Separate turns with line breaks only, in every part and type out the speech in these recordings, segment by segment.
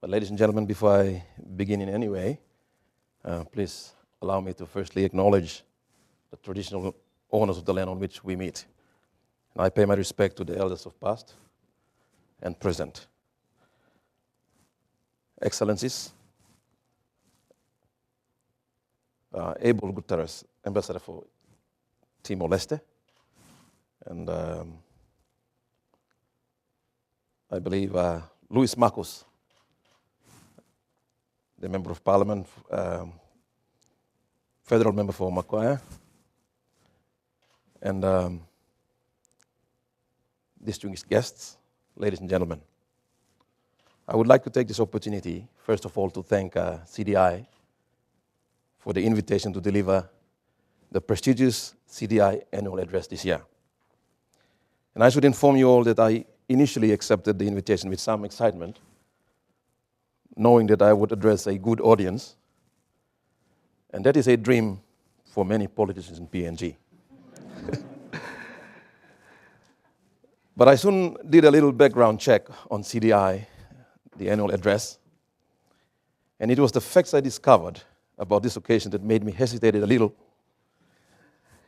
But ladies and gentlemen, before I begin in any way, please allow me to firstly acknowledge the traditional owners of the land on which we meet. And I pay my respect to the elders of past and present. Excellencies, Abel Guterres, Ambassador for Timor-Leste, and I believe Luis Marcos, the Member of Parliament, Federal Member for Macquarie, and distinguished guests, ladies and gentlemen. I would like to take this opportunity, first of all, to thank CDI for the invitation to deliver the prestigious CDI annual address this year. And I should inform you all that I initially accepted the invitation with some excitement, knowing that I would address a good audience, and that is a dream for many politicians in PNG. But I soon did a little background check on CDI, the annual address, and it was the facts I discovered about this occasion that made me hesitate a little.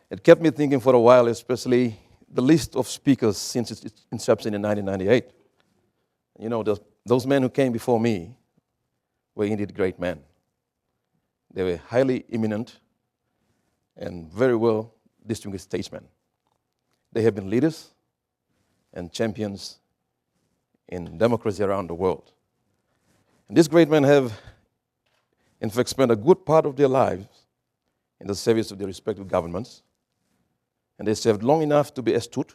It kept me thinking for a while, especially the list of speakers since its inception in 1998. You know, those men who came before me were indeed great men. They were highly eminent and very well distinguished statesmen. They have been leaders and champions in democracy around the world. And these great men have, in fact, spent a good part of their lives in the service of their respective governments. And they served long enough to be astute,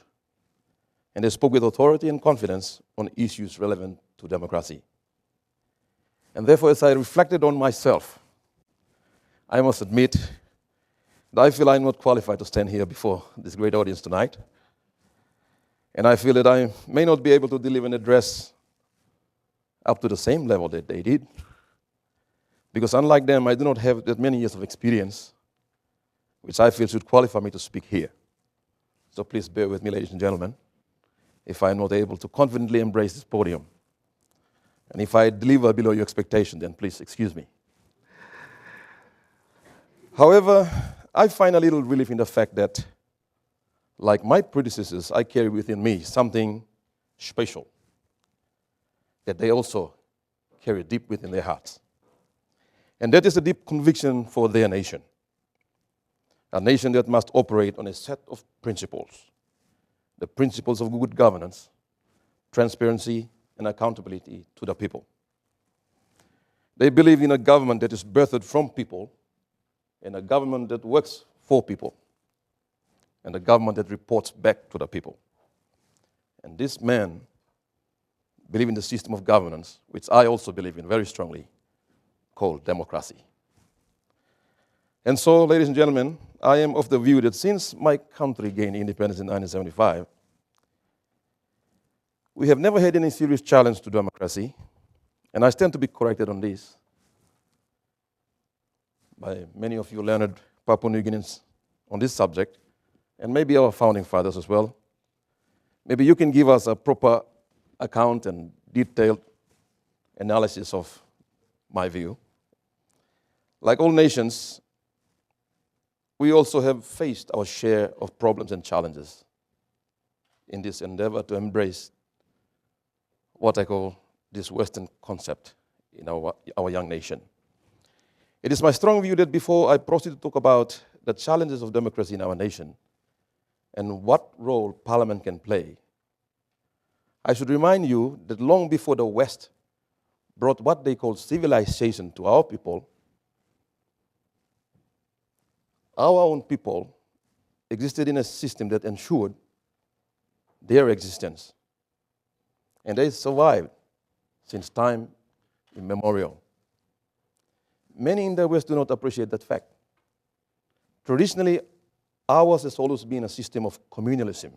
and they spoke with authority and confidence on issues relevant to democracy. And therefore, as I reflected on myself, I must admit that I feel I'm not qualified to stand here before this great audience tonight. And I feel that I may not be able to deliver an address up to the same level that they did. Because unlike them, I do not have that many years of experience, which I feel should qualify me to speak here. So please bear with me, ladies and gentlemen, if I'm not able to confidently embrace this podium. And if I deliver below your expectation, then please excuse me. However, I find a little relief in the fact that, like my predecessors, I carry within me something special that they also carry deep within their hearts. And that is a deep conviction for their nation. A nation that must operate on a set of principles. The principles of good governance, transparency, and accountability to the people. They believe in a government that is birthed from people, and a government that works for people, and a government that reports back to the people. And this man believes in the system of governance, which I also believe in very strongly, called democracy. And so, ladies and gentlemen, I am of the view that since my country gained independence in 1975, we have never had any serious challenge to democracy, and I stand to be corrected on this by many of you learned Papua New Guineans on this subject, and maybe our founding fathers as well. Maybe you can give us a proper account and detailed analysis of my view. Like all nations, we also have faced our share of problems and challenges in this endeavor to embrace what I call this Western concept in our young nation. It is my strong view that before I proceed to talk about the challenges of democracy in our nation and what role Parliament can play, I should remind you that long before the West brought what they call civilization to our people, our own people existed in a system that ensured their existence. And they survived since time immemorial. Many in the West do not appreciate that fact. Traditionally, ours has always been a system of communalism,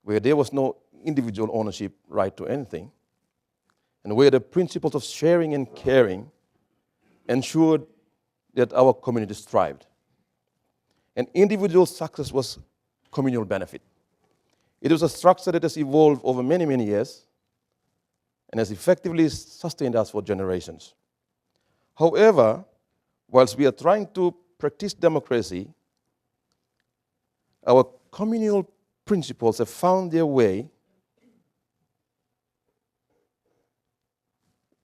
where there was no individual ownership right to anything, and where the principles of sharing and caring ensured that our communities thrived. And individual success was communal benefit. It was a structure that has evolved over many, many years, and has effectively sustained us for generations. However, whilst we are trying to practice democracy, our communal principles have found their way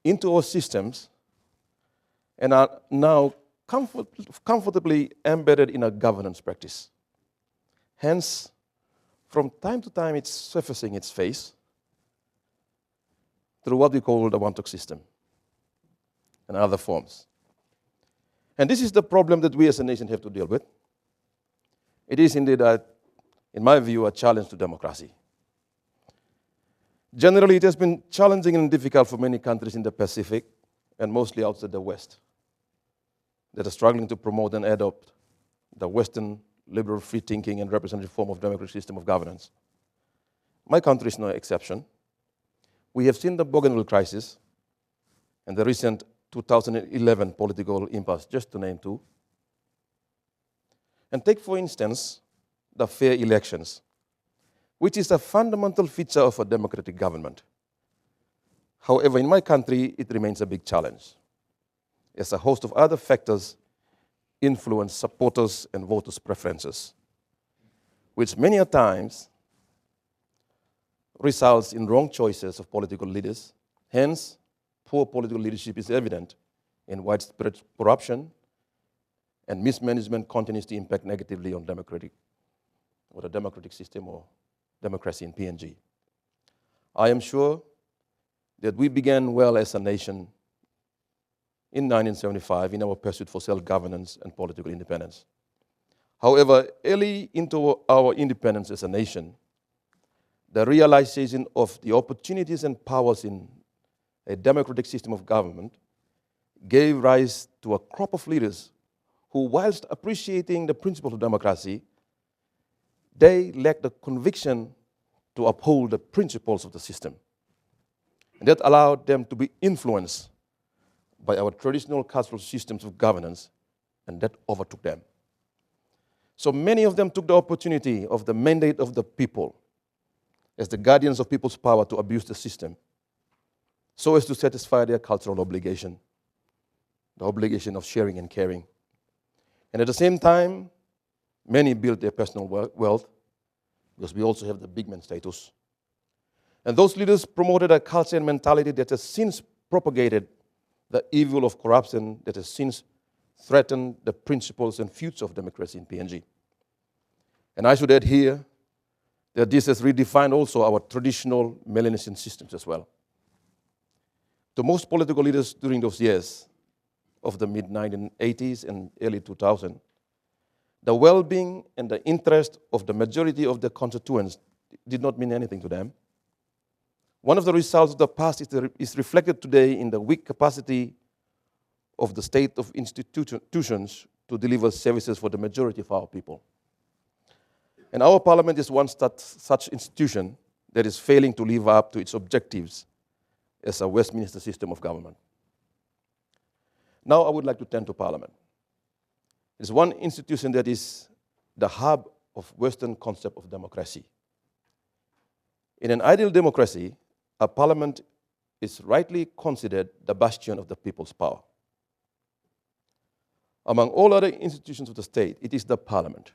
into our systems and are now comfortably embedded in our governance practice. Hence, from time to time, it's surfacing its face through what we call the one-talk system and other forms. And this is the problem that we as a nation have to deal with. It is indeed, in my view, a challenge to democracy. Generally, it has been challenging and difficult for many countries in the Pacific and mostly outside the West that are struggling to promote and adopt the Western liberal, free-thinking and representative form of democratic system of governance. My country is no exception. We have seen the Bougainville crisis and the recent 2011 political impasse, just to name two. And take, for instance, the fair elections, which is a fundamental feature of a democratic government. However, in my country, it remains a big challenge, as a host of other factors influence supporters' and voters' preferences, which many a times results in wrong choices of political leaders. Hence, poor political leadership is evident in widespread corruption, and mismanagement continues to impact negatively on the democratic system or democracy in PNG. I am sure that we began well as a nation in 1975 in our pursuit for self-governance and political independence. However, early into our independence as a nation, the realization of the opportunities and powers in a democratic system of government gave rise to a crop of leaders who, whilst appreciating the principles of democracy, they lacked the conviction to uphold the principles of the system. And that allowed them to be influenced by our traditional cultural systems of governance, and that overtook them. So many of them took the opportunity of the mandate of the people as the guardians of people's power to abuse the system so as to satisfy their cultural obligation, the obligation of sharing and caring. And at the same time, many built their personal wealth, because we also have the big man status. And those leaders promoted a culture and mentality that has since propagated the evil of corruption, that has since threatened the principles and future of democracy in PNG. And I should add here that this has redefined also our traditional Melanesian systems as well. To most political leaders during those years of the mid-1980s and early 2000s, the well-being and the interest of the majority of the constituents did not mean anything to them. One of the results of the past is reflected today in the weak capacity of the state of institutions to deliver services for the majority of our people. And our parliament is one such institution that is failing to live up to its objectives as a Westminster system of government. Now I would like to turn to Parliament. It's one institution that is the hub of Western concept of democracy. In an ideal democracy, a parliament is rightly considered the bastion of the people's power. Among all other institutions of the state, it is the parliament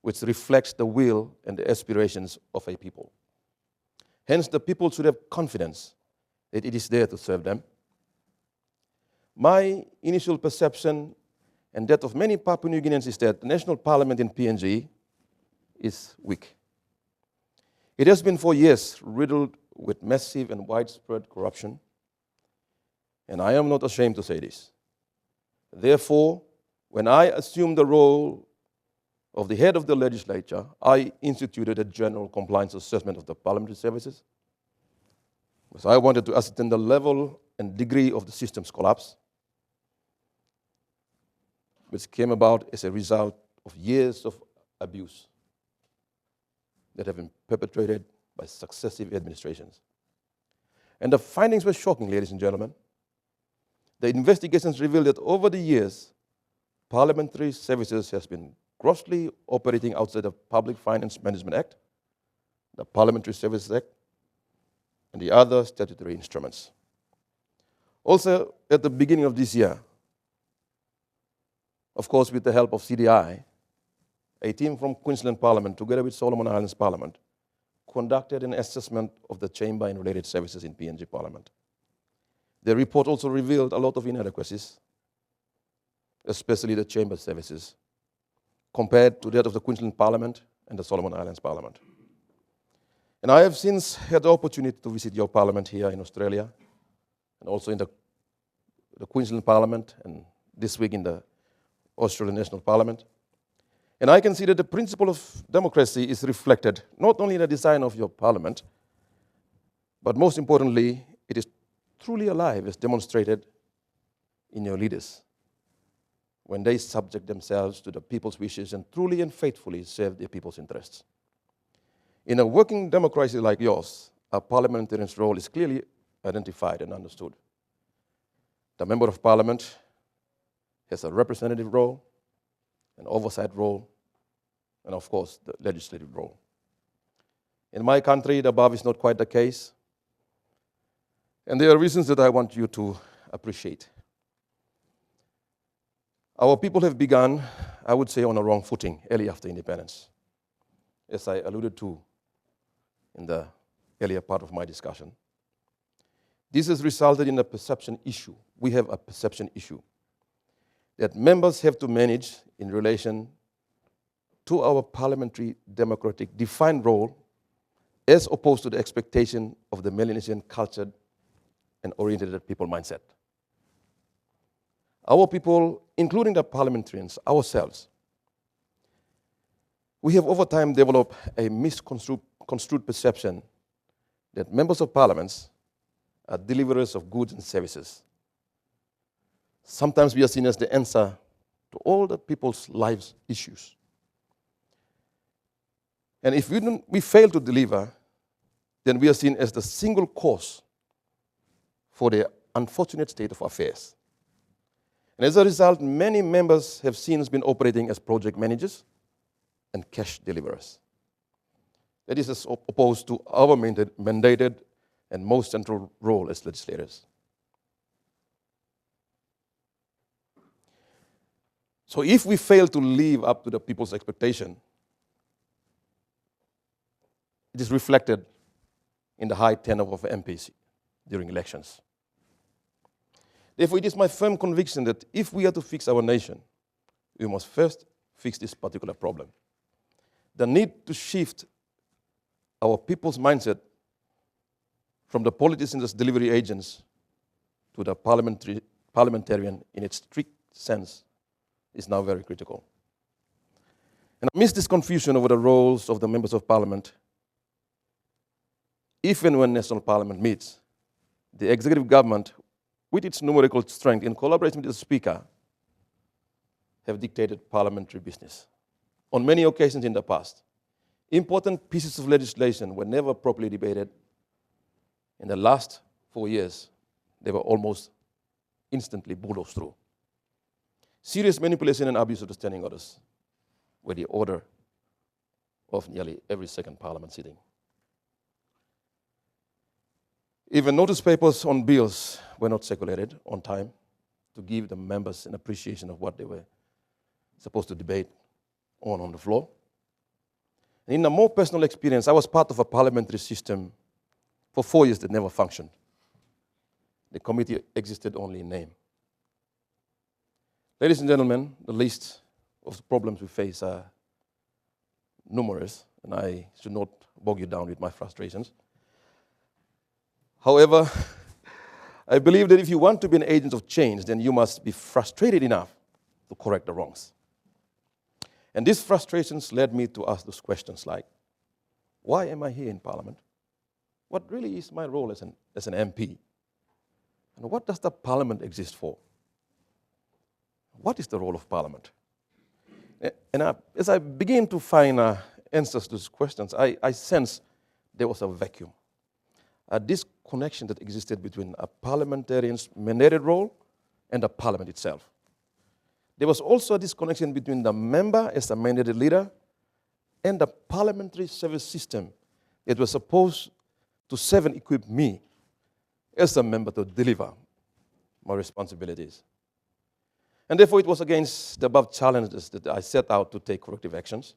which reflects the will and the aspirations of a people. Hence, the people should have confidence that it is there to serve them. My initial perception, and that of many Papua New Guineans, is that the national parliament in PNG is weak. It has been for years riddled with massive and widespread corruption, and I am not ashamed to say this. Therefore, when I assumed the role of the head of the legislature, I instituted a general compliance assessment of the parliamentary services, because I wanted to ascertain the level and degree of the system's collapse, which came about as a result of years of abuse that have been perpetrated by successive administrations. And the findings were shocking, ladies and gentlemen. The investigations revealed that over the years, parliamentary services has been grossly operating outside the Public Finance Management Act, the Parliamentary Services Act, and the other statutory instruments. Also, at the beginning of this year, of course with the help of CDI, a team from Queensland Parliament, together with Solomon Islands Parliament, conducted an assessment of the chamber and related services in PNG Parliament. The report also revealed a lot of inadequacies, especially the chamber services, compared to that of the Queensland Parliament and the Solomon Islands Parliament. And I have since had the opportunity to visit your parliament here in Australia, and also in the Queensland Parliament, and this week in the Australian National Parliament. And I can see that the principle of democracy is reflected not only in the design of your parliament, but most importantly, it is truly alive as demonstrated in your leaders when they subject themselves to the people's wishes and truly and faithfully serve the people's interests. In a working democracy like yours, a parliamentarian's role is clearly identified and understood. The Member of Parliament has a representative role, an oversight role, and of course, the legislative role. In my country, the above is not quite the case, and there are reasons that I want you to appreciate. Our people have begun, I would say, on a wrong footing early after independence, as I alluded to in the earlier part of my discussion. This has resulted in a perception issue. We have a perception issue that members have to manage in relation to our parliamentary democratic defined role as opposed to the expectation of the Melanesian cultured and oriented people mindset. Our people, including the parliamentarians, ourselves, we have over time developed a misconstrued perception that members of parliaments are deliverers of goods and services. Sometimes we are seen as the answer to all the people's lives issues. And if we fail to deliver, then we are seen as the single cause for the unfortunate state of affairs. And as a result, many members have since been operating as project managers and cash deliverers. That is as opposed to our mandated and most central role as legislators. So if we fail to live up to the people's expectation, it is reflected in the high tenure of MPs during elections. Therefore, it is my firm conviction that if we are to fix our nation, we must first fix this particular problem. The need to shift our people's mindset from the politicians as delivery agents to the parliamentarian in its strict sense is now very critical. And amidst this confusion over the roles of the members of parliament, if and when National Parliament meets, the executive government, with its numerical strength in collaboration with the Speaker, have dictated parliamentary business. On many occasions in the past, important pieces of legislation were never properly debated. In the last 4 years, they were almost instantly bulldozed through. Serious manipulation and abuse of the standing orders were the order of nearly every second parliament sitting. Even notice papers on bills were not circulated on time to give the members an appreciation of what they were supposed to debate on the floor. And in a more personal experience, I was part of a parliamentary system for 4 years that never functioned. The committee existed only in name. Ladies and gentlemen, the list of the problems we face are numerous, and I should not bog you down with my frustrations. However, I believe that if you want to be an agent of change, then you must be frustrated enough to correct the wrongs. And these frustrations led me to ask those questions like, why am I here in Parliament? What really is my role as an MP? And what does the Parliament exist for? What is the role of Parliament? And as I began to find answers to these questions, I sensed there was a vacuum, a disconnection that existed between a parliamentarian's mandated role and the Parliament itself. There was also a disconnection between the member as a mandated leader and the parliamentary service system that was supposed to serve and equip me as a member to deliver my responsibilities. And therefore, it was against the above challenges that I set out to take corrective actions.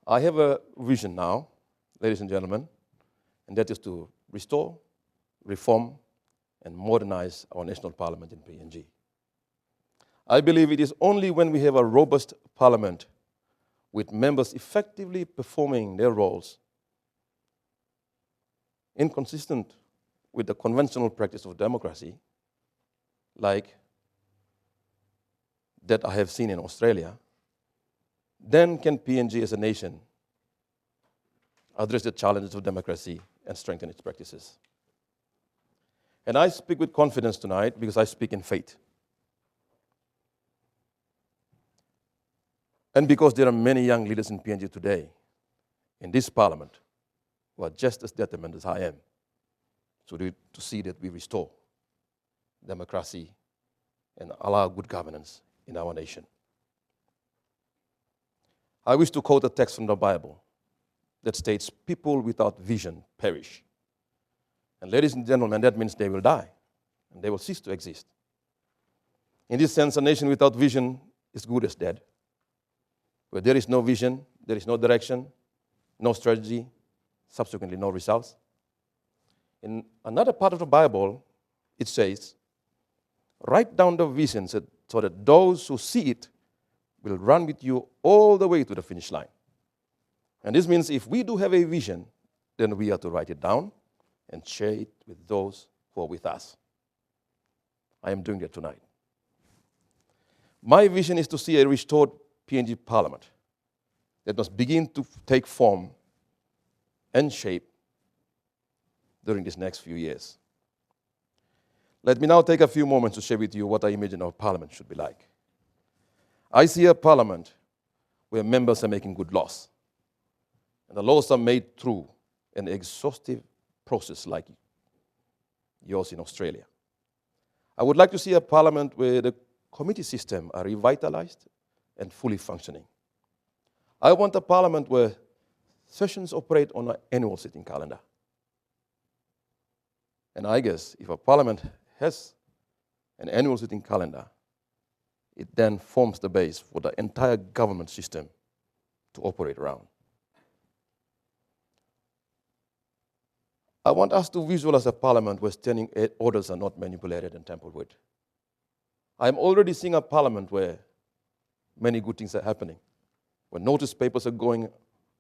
I have a vision now, ladies and gentlemen, and that is to restore, reform, and modernize our national parliament in PNG. I believe it is only when we have a robust parliament with members effectively performing their roles inconsistent with the conventional practice of democracy, like that I have seen in Australia, then can PNG as a nation address the challenges of democracy and strengthen its practices. And I speak with confidence tonight because I speak in faith. And because there are many young leaders in PNG today, in this parliament, who are just as determined as I am to see that we restore democracy and allow good governance in our nation. I wish to quote a text from the Bible that states, "People without vision perish." And ladies and gentlemen, that means they will die and they will cease to exist. In this sense, a nation without vision is good as dead. Where there is no vision, there is no direction, no strategy, subsequently no results. In another part of the Bible, it says, "Write down the vision so that those who see it will run with you all the way to the finish line." And this means if we do have a vision, then we are to write it down and share it with those who are with us. I am doing that tonight. My vision is to see a restored PNG Parliament that must begin to take form and shape during these next few years. Let me now take a few moments to share with you what I imagine our Parliament should be like. I see a Parliament where members are making good laws, and the laws are made through an exhaustive process like yours in Australia. I would like to see a Parliament where the committee system are revitalized and fully functioning. I want a Parliament where sessions operate on an annual sitting calendar. And I guess if a Parliament has an annual sitting calendar, it then forms the base for the entire government system to operate around. I want us to visualize a Parliament where standing orders are not manipulated and tampered with. I'm already seeing a Parliament where many good things are happening, where notice papers are going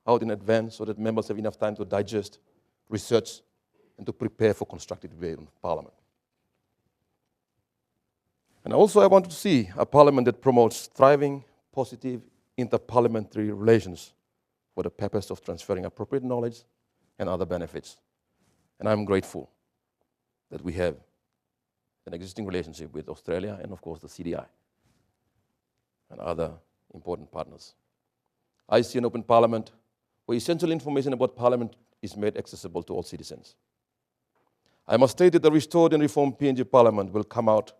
out in advance so that members have enough time to digest, research, and to prepare for constructive debate in Parliament. And also I want to see a Parliament that promotes thriving, positive, inter-parliamentary relations for the purpose of transferring appropriate knowledge and other benefits. And I'm grateful that we have an existing relationship with Australia and, of course, the CDI and other important partners. I see an open Parliament where essential information about Parliament is made accessible to all citizens. I must state that the restored and reformed PNG Parliament will come out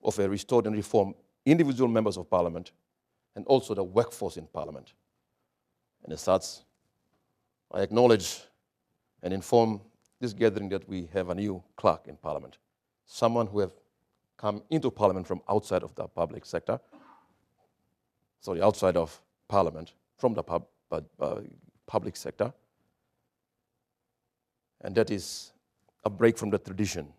of a restored and reformed individual members of Parliament and also the workforce in Parliament. And as such, I acknowledge and inform this gathering that we have a new clerk in Parliament, someone who have come into Parliament from outside of the public sector, outside of Parliament, from the public sector. And that is a break from the tradition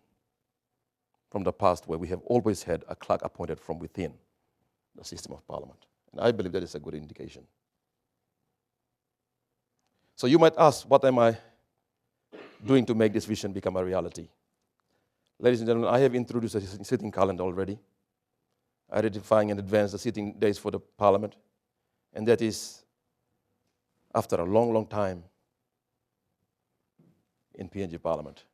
from the past where we have always had a clerk appointed from within the system of Parliament. And I believe that is a good indication. So you might ask, what am I doing to make this vision become a reality? Ladies and gentlemen, I have introduced a sitting calendar already, identifying in advance the sitting days for the Parliament, and that is after a long, long time in PNG Parliament.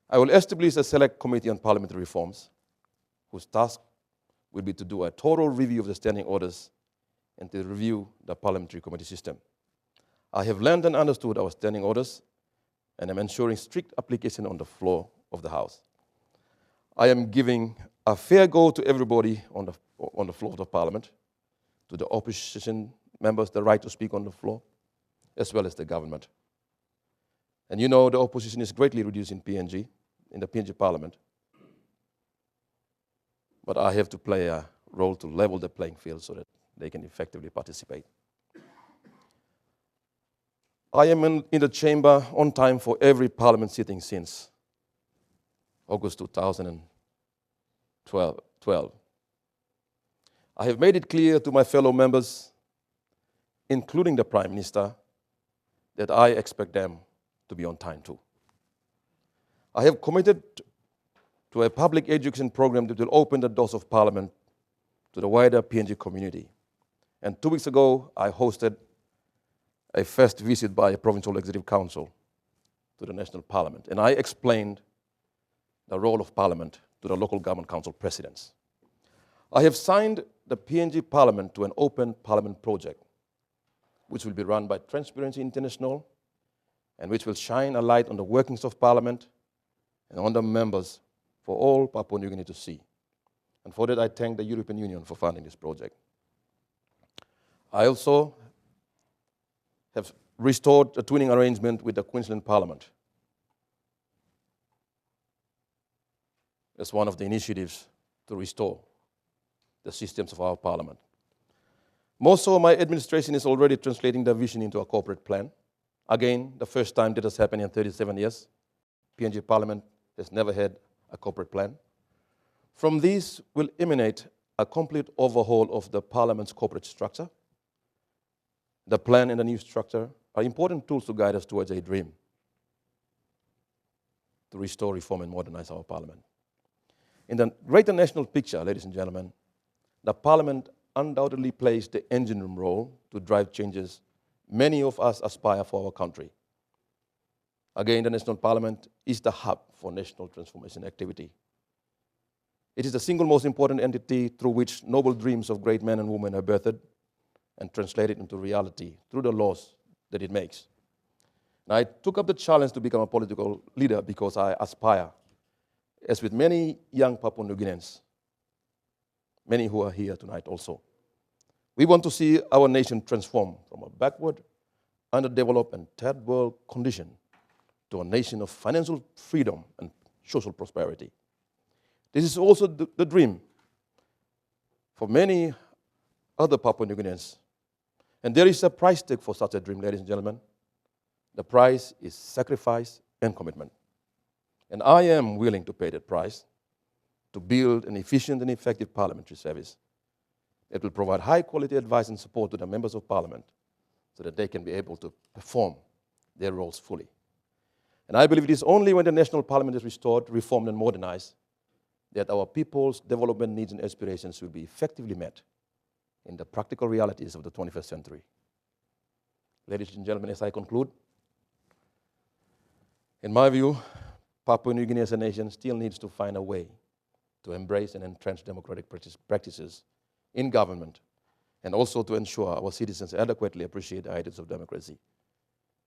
I will establish a select committee on parliamentary reforms whose task will be to do a total review of the standing orders and to review the parliamentary committee system. I have learned and understood our standing orders and am ensuring strict application on the floor of the House. I am giving a fair go to everybody on the floor of the Parliament, to the opposition members the right to speak on the floor, as well as the government. And you know the opposition is greatly reduced in PNG, in the PNG Parliament. But I have to play a role to level the playing field so that they can effectively participate. I am in the chamber on time for every Parliament sitting since August 2012. I have made it clear to my fellow members, including the Prime Minister, that I expect them to be on time too. I have committed to a public education program that will open the doors of Parliament to the wider PNG community. And 2 weeks ago, I hosted a first visit by a Provincial Executive Council to the National Parliament. And I explained the role of Parliament to the local government council presidents. I have signed the PNG Parliament to an open Parliament project, which will be run by Transparency International and which will shine a light on the workings of Parliament and on the members for all Papua New Guinea to see. And for that, I thank the European Union for funding this project. I also have restored a twinning arrangement with the Queensland Parliament as one of the initiatives to restore the systems of our Parliament. More so, my administration is already translating the vision into a corporate plan. Again, the first time that has happened in 37 years. PNG Parliament has never had a corporate plan. From these will emanate a complete overhaul of the Parliament's corporate structure. The plan and the new structure are important tools to guide us towards a dream to restore, reform, and modernize our Parliament. In the greater national picture, ladies and gentlemen, the Parliament undoubtedly plays the engine room role to drive changes many of us aspire for our country. Again, the National Parliament is the hub for national transformation activity. It is the single most important entity through which noble dreams of great men and women are birthed and translated into reality through the laws that it makes. And I took up the challenge to become a political leader because I aspire, as with many young Papua New Guineans, many who are here tonight also. We want to see our nation transform from a backward, underdeveloped, and third world condition to a nation of financial freedom and social prosperity. This is also the dream for many other Papua New Guineans. And there is a price tag for such a dream, ladies and gentlemen. The price is sacrifice and commitment. And I am willing to pay that price to build an efficient and effective parliamentary service that will provide high-quality advice and support to the members of Parliament so that they can be able to perform their roles fully. And I believe it is only when the National Parliament is restored, reformed, and modernized that our people's development needs and aspirations will be effectively met in the practical realities of the 21st century. Ladies and gentlemen, as I conclude, in my view, Papua New Guinea as a nation still needs to find a way to embrace and entrench democratic practices in government, and also to ensure our citizens adequately appreciate the ideals of democracy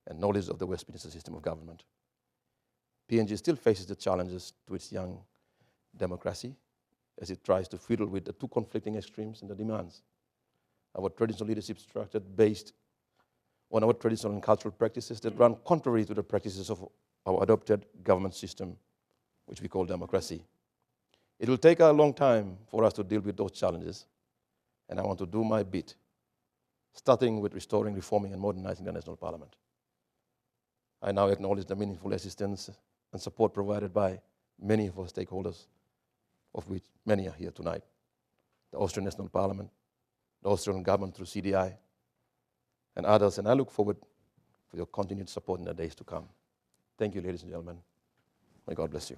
and knowledge of the Westminster system of government. PNG still faces the challenges to its young democracy as it tries to fiddle with the two conflicting extremes and the demands. Our traditional leadership structure based on our traditional and cultural practices that run contrary to the practices of our adopted government system, which we call democracy. It will take a long time for us to deal with those challenges, and I want to do my bit, starting with restoring, reforming, and modernizing the National Parliament. I now acknowledge the meaningful assistance and support provided by many of our stakeholders, of which many are here tonight. The Austrian National Parliament, the Austrian government through CDI, and others, and I look forward for your continued support in the days to come. Thank you, ladies and gentlemen. May God bless you.